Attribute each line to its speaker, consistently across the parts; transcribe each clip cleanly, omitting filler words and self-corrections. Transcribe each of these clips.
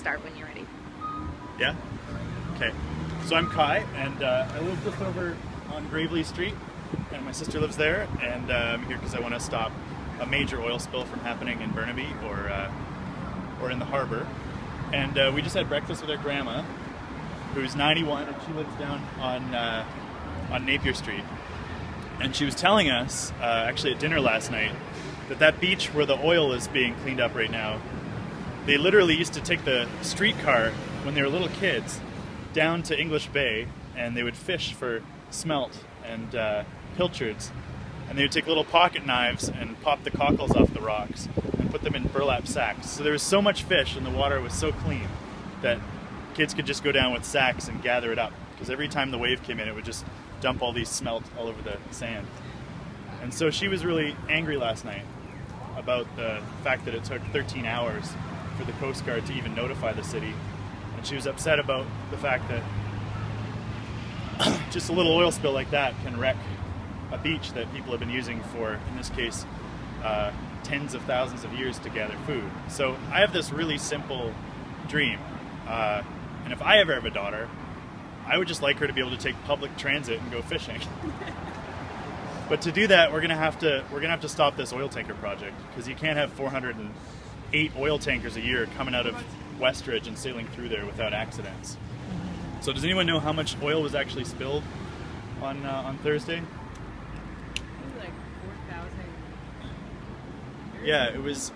Speaker 1: start when you're ready.
Speaker 2: Yeah? Okay. So I'm Kai, and I live just over on Gravely Street, and my sister lives there, and I'm here because I want to stop a major oil spill from happening in Burnaby or in the harbor. And we just had breakfast with our grandma, who's 91, and she lives down on Napier Street. And she was telling us, actually at dinner last night, that beach where the oil is being cleaned up right now, they literally used to take the streetcar when they were little kids down to English Bay, and they would fish for smelt and pilchards, and they would take little pocket knives and pop the cockles off the rocks and put them in burlap sacks. So there was so much fish and the water was so clean that kids could just go down with sacks and gather it up, because every time the wave came in it would just dump all these smelt all over the sand. And so she was really angry last night about the fact that it took 13 hours for the Coast Guard to even notify the city. And she was upset about the fact that just a little oil spill like that can wreck a beach that people have been using for, in this case, tens of thousands of years to gather food. So I have this really simple dream, and if I ever have a daughter, I would just like her to be able to take public transit and go fishing. But to do that, we're gonna have to stop this oil tanker project, because you can't have 408 oil tankers a year coming out of Westridge and sailing through there without accidents. So does anyone know how much oil was actually spilled on Thursday?
Speaker 1: Like 4,000.
Speaker 2: Yeah, it was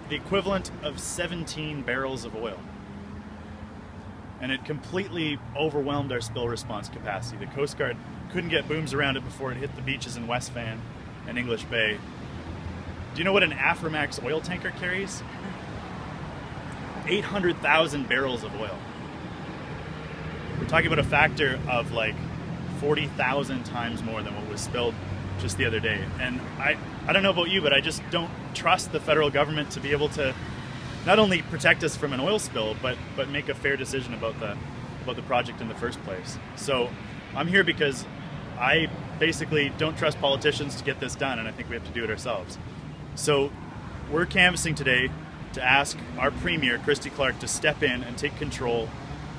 Speaker 2: the equivalent of 17 barrels of oil. And it completely overwhelmed our spill response capacity. The Coast Guard couldn't get booms around it before it hit the beaches in West Van and English Bay. Do you know what an Aframax oil tanker carries? 800,000 barrels of oil. We're talking about a factor of like 40,000 times more than what was spilled just the other day. And I don't know about you, but I just don't trust the federal government to be able to not only protect us from an oil spill, but make a fair decision about the project in the first place. So I'm here because I basically don't trust politicians to get this done, and I think we have to do it ourselves. So we're canvassing today to ask our Premier, Christy Clark, to step in and take control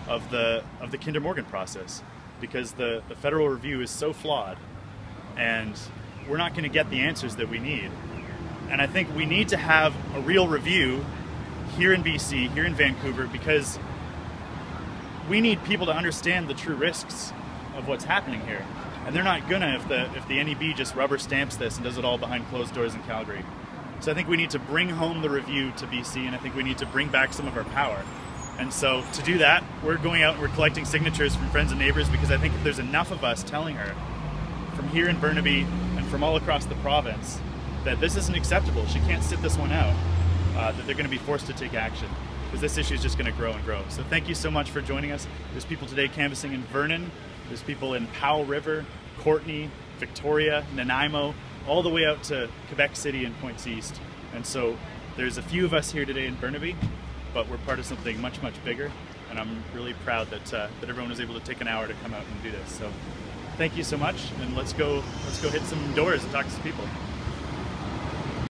Speaker 2: of the Kinder Morgan process, because the federal review is so flawed, and we're not going to get the answers that we need. And I think we need to have a real review here in BC, here in Vancouver, because we need people to understand the true risks of what's happening here. And they're not gonna if the NEB just rubber stamps this and does it all behind closed doors in Calgary. So I think we need to bring home the review to BC, and I think we need to bring back some of our power. And so to do that, we're going out and we're collecting signatures from friends and neighbors, because I think if there's enough of us telling her from here in Burnaby and from all across the province that this isn't acceptable, she can't sit this one out, that they're going to be forced to take action, because this issue is just going to grow and grow. So thank you so much for joining us. There's people today canvassing in Vernon, there's people in Powell River, Courtenay, Victoria, Nanaimo, all the way out to Quebec City and Points East. And so there's a few of us here today in Burnaby, but we're part of something much, much bigger. And I'm really proud that everyone was able to take an hour to come out and do this. So thank you so much, and let's go hit some doors and talk to some people.